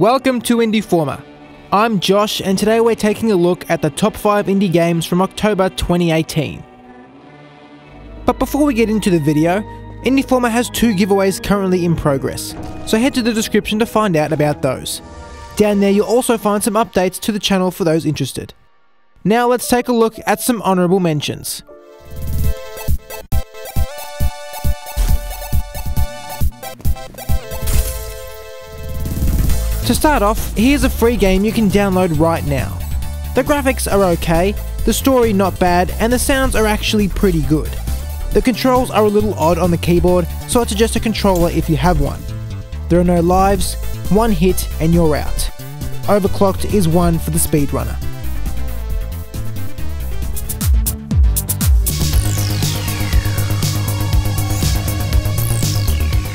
Welcome to Indieformer. I'm Josh, and today we're taking a look at the top 5 indie games from October 2018. But before we get into the video, Indieformer has 2 giveaways currently in progress, so head to the description to find out about those. Down there you'll also find some updates to the channel for those interested. Now let's take a look at some honourable mentions. To start off, here's a free game you can download right now. The graphics are okay, the story not bad, and the sounds are actually pretty good. The controls are a little odd on the keyboard, so I'd suggest a controller if you have one. There are no lives, one hit and you're out. Overclocked is one for the speedrunner.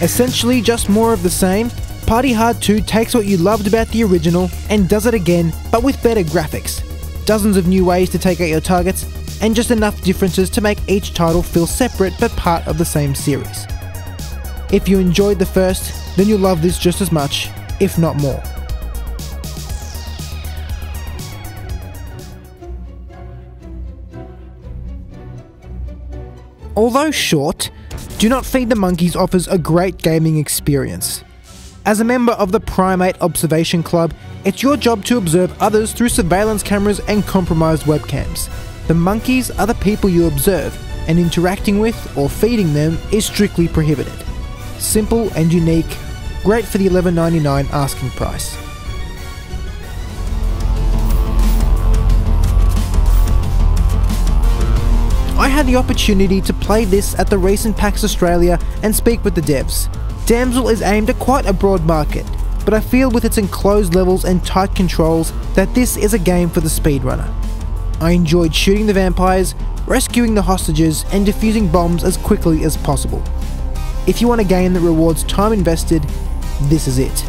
Essentially just more of the same, Party Hard 2 takes what you loved about the original and does it again, but with better graphics, dozens of new ways to take out your targets, and just enough differences to make each title feel separate but part of the same series. If you enjoyed the first, then you'll love this just as much, if not more. Although short, Do Not Feed the Monkeys offers a great gaming experience. As a member of the Primate Observation Club, it's your job to observe others through surveillance cameras and compromised webcams. The monkeys are the people you observe, and interacting with or feeding them is strictly prohibited. Simple and unique, great for the $11.99 asking price. I had the opportunity to play this at the recent PAX Australia and speak with the devs. Damsel is aimed at quite a broad market, but I feel with its enclosed levels and tight controls that this is a game for the speedrunner. I enjoyed shooting the vampires, rescuing the hostages, and defusing bombs as quickly as possible. If you want a game that rewards time invested, this is it.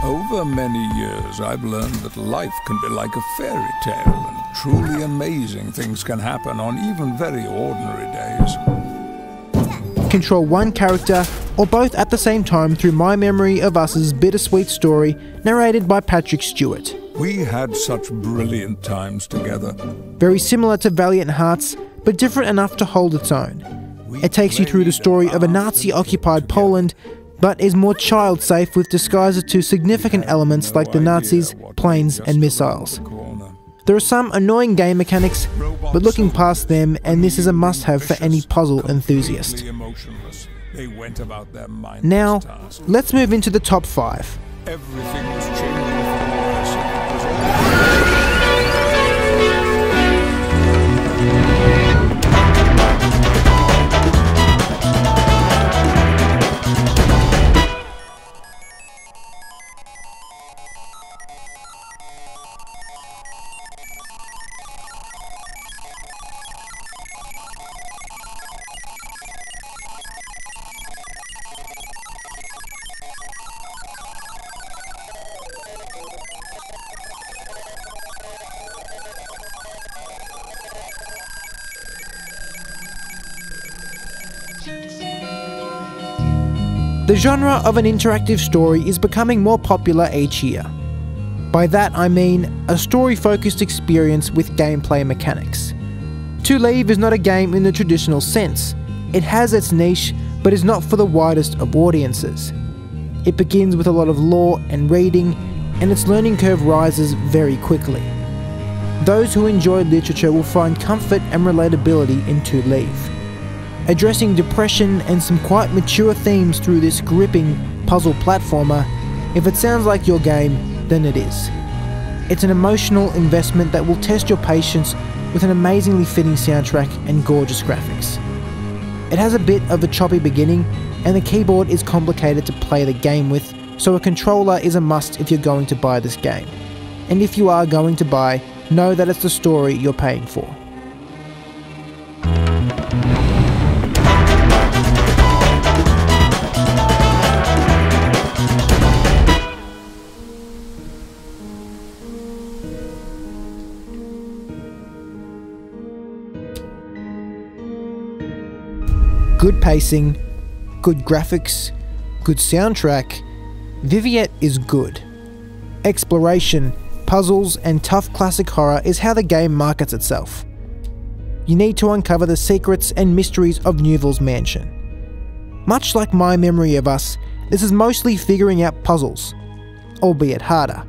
Over many years, I've learned that life can be like a fairy tale, and truly amazing things can happen on even very ordinary days. Control one character, or both at the same time through My Memory of Us's Bittersweet Story, narrated by Patrick Stewart. We had such brilliant times together. Very similar to Valiant Hearts, but different enough to hold its own. It takes you through the story of a Nazi-occupied Poland, but is more child-safe with disguises to significant elements like the Nazis, planes and missiles. There are some annoying game mechanics, but looking past them, and this is a must-have for any puzzle enthusiast. Now, let's move into the top 5. Everything was changing. The genre of an interactive story is becoming more popular each year. By that I mean a story-focused experience with gameplay mechanics. To Leave is not a game in the traditional sense. It has its niche, but is not for the widest of audiences. It begins with a lot of lore and reading, and its learning curve rises very quickly. Those who enjoy literature will find comfort and relatability in To Leave. Addressing depression and some quite mature themes through this gripping puzzle platformer, if it sounds like your game, then it is. It's an emotional investment that will test your patience with an amazingly fitting soundtrack and gorgeous graphics. It has a bit of a choppy beginning, and the keyboard is complicated to play the game with, so a controller is a must if you're going to buy this game. And if you are going to buy, know that it's the story you're paying for. Good pacing, good graphics, good soundtrack, Vivian is good. Exploration, puzzles, and tough classic horror is how the game markets itself. You need to uncover the secrets and mysteries of Newville's mansion. Much like My Memory of Us, this is mostly figuring out puzzles, albeit harder.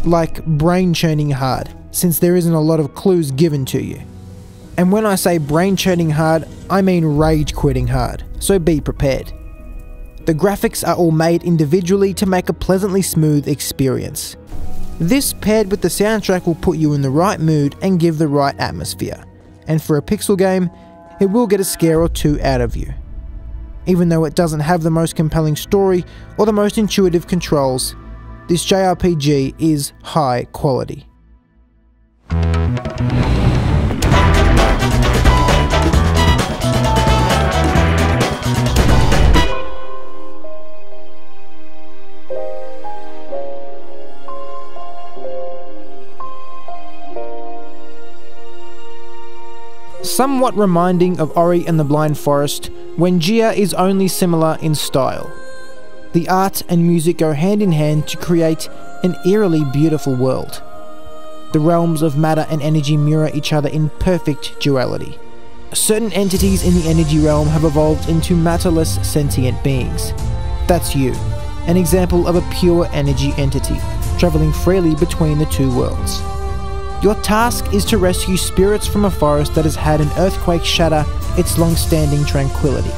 Like brain-churning hard, since there isn't a lot of clues given to you. And when I say brain-churning hard, I mean rage-quitting hard, so be prepared. The graphics are all made individually to make a pleasantly smooth experience. This paired with the soundtrack will put you in the right mood and give the right atmosphere. And for a pixel game, it will get a scare or two out of you. Even though it doesn't have the most compelling story or the most intuitive controls, this JRPG is high quality. Somewhat reminding of Ori and the Blind Forest, when Gaea is only similar in style. The art and music go hand in hand to create an eerily beautiful world. The realms of matter and energy mirror each other in perfect duality. Certain entities in the energy realm have evolved into matterless sentient beings. That's you, an example of a pure energy entity, travelling freely between the two worlds. Your task is to rescue spirits from a forest that has had an earthquake shatter its long-standing tranquility.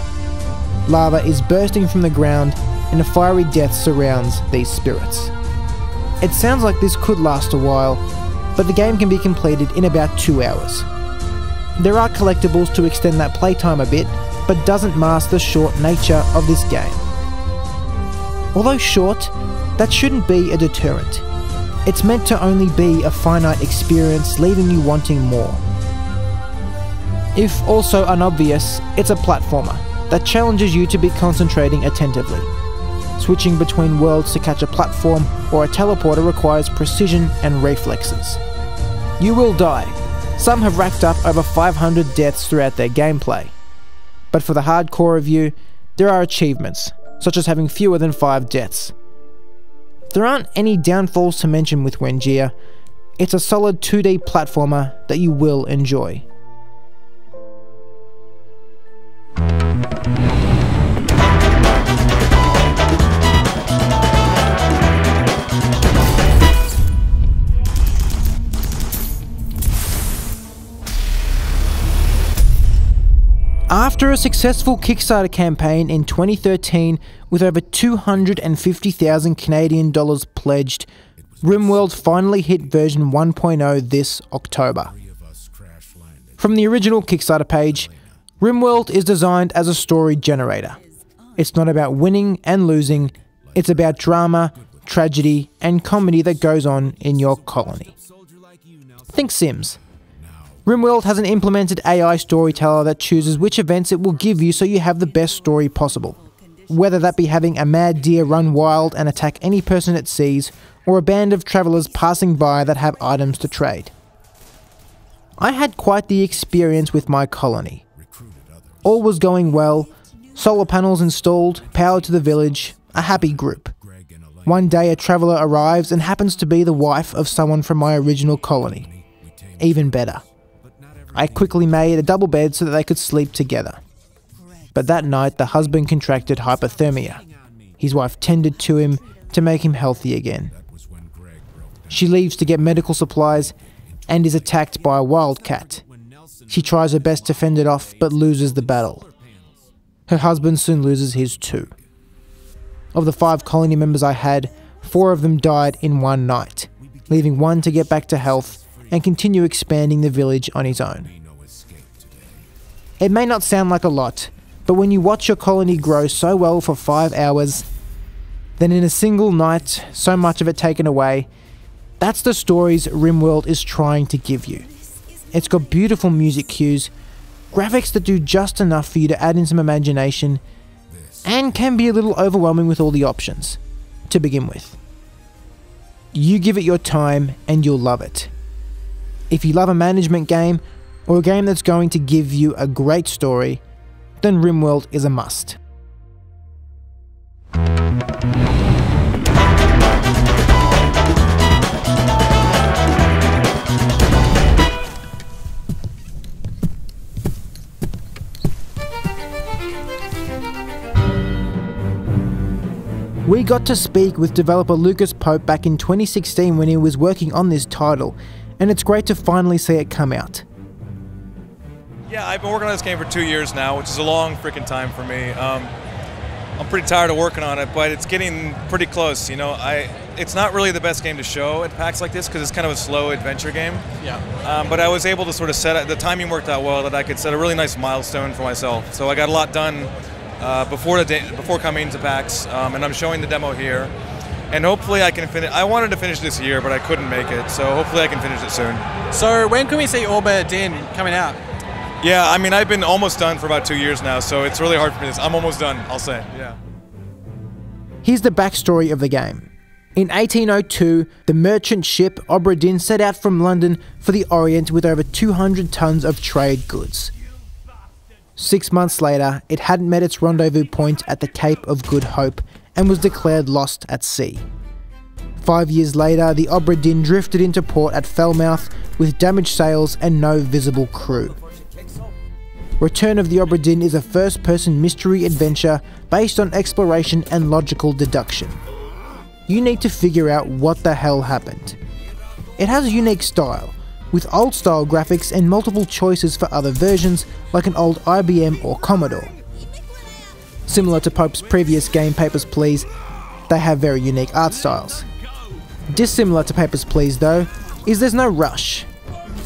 Lava is bursting from the ground and a fiery death surrounds these spirits. It sounds like this could last a while, but the game can be completed in about 2 hours. There are collectibles to extend that playtime a bit, but doesn't mask the short nature of this game. Although short, that shouldn't be a deterrent. It's meant to only be a finite experience, leaving you wanting more. If also unobvious, it's a platformer that challenges you to be concentrating attentively. Switching between worlds to catch a platform or a teleporter requires precision and reflexes. You will die. Some have racked up over 500 deaths throughout their gameplay. But for the hardcore of you, there are achievements, such as having fewer than 5 deaths. There aren't any downfalls to mention with Gaea. It's a solid 2D platformer that you will enjoy. After a successful Kickstarter campaign in 2013 with over 250,000 Canadian dollars pledged, RimWorld finally hit version 1.0 this October. From the original Kickstarter page, RimWorld is designed as a story generator. It's not about winning and losing, it's about drama, tragedy, and comedy that goes on in your colony. Think Sims. RimWorld has an implemented AI storyteller that chooses which events it will give you so you have the best story possible. Whether that be having a mad deer run wild and attack any person it sees, or a band of travellers passing by that have items to trade. I had quite the experience with my colony. All was going well, solar panels installed, power to the village, a happy group. One day a traveller arrives and happens to be the wife of someone from my original colony. Even better. I quickly made a double bed so that they could sleep together. But that night the husband contracted hypothermia. His wife tended to him to make him healthy again. She leaves to get medical supplies and is attacked by a wildcat. She tries her best to fend it off but loses the battle. Her husband soon loses his too. Of the 5 colony members I had, 4 of them died in one night, leaving one to get back to health and continue expanding the village on his own. It may not sound like a lot, but when you watch your colony grow so well for 5 hours, then in a single night, so much of it taken away, that's the stories RimWorld is trying to give you. It's got beautiful music cues, graphics that do just enough for you to add in some imagination, and can be a little overwhelming with all the options, to begin with. You give it your time and you'll love it. If you love a management game, or a game that's going to give you a great story, then RimWorld is a must. We got to speak with developer Lucas Pope back in 2016 when he was working on this title, and it's great to finally see it come out. Yeah, I've been working on this game for 2 years now, which is a long freaking time for me. I'm pretty tired of working on it, but it's getting pretty close. You know, it's not really the best game to show at PAX like this because it's kind of a slow adventure game. Yeah. But I was able to sort of the timing worked out well that I could set a really nice milestone for myself. So I got a lot done before coming to PAX, and I'm showing the demo here. And hopefully I can finish. I wanted to finish this year, but I couldn't make it. So hopefully I can finish it soon. So when can we see Obra Dinn coming out? Yeah, I mean, I've been almost done for about 2 years now, so it's really hard for me. I'm almost done, I'll say, yeah. Here's the backstory of the game. In 1802, the merchant ship Obra Dinn set out from London for the Orient with over 200 tons of trade goods. 6 months later, it hadn't met its rendezvous point at the Cape of Good Hope and was declared lost at sea. 5 years later, the Obra Dinn drifted into port at Falmouth with damaged sails and no visible crew. Return of the Obra Dinn is a first-person mystery adventure based on exploration and logical deduction. You need to figure out what the hell happened. It has a unique style, with old-style graphics and multiple choices for other versions like an old IBM or Commodore. Similar to Pope's previous game Papers, Please, they have very unique art styles. Dissimilar to Papers, Please though, is there's no rush.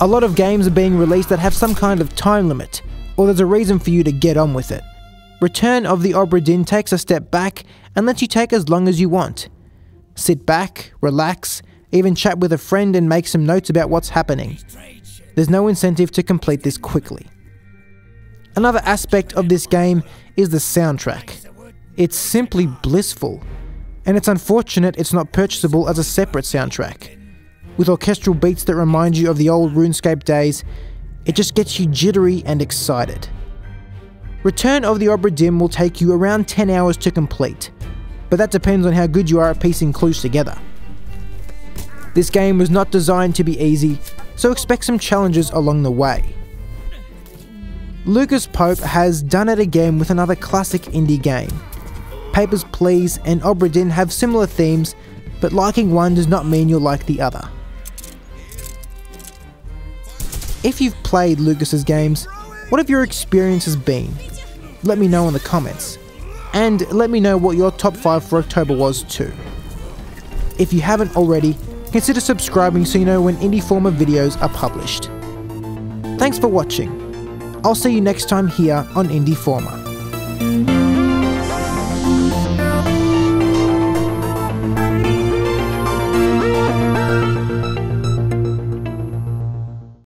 A lot of games are being released that have some kind of time limit, or there's a reason for you to get on with it. Return of the Obra Dinn takes a step back and lets you take as long as you want. Sit back, relax, even chat with a friend and make some notes about what's happening. There's no incentive to complete this quickly. Another aspect of this game is the soundtrack. It's simply blissful, and it's unfortunate it's not purchasable as a separate soundtrack. With orchestral beats that remind you of the old RuneScape days, it just gets you jittery and excited. Return of the Obra Dinn will take you around 10 hours to complete, but that depends on how good you are at piecing clues together. This game was not designed to be easy, so expect some challenges along the way. Lucas Pope has done it again with another classic indie game. Papers, Please and Obra Dinn have similar themes, but liking one does not mean you'll like the other. If you've played Lucas's games, what have your experiences been? Let me know in the comments. And let me know what your top 5 for October was too. If you haven't already, consider subscribing so you know when Indieformer videos are published. Thanks for watching. I'll see you next time here on Indieformer.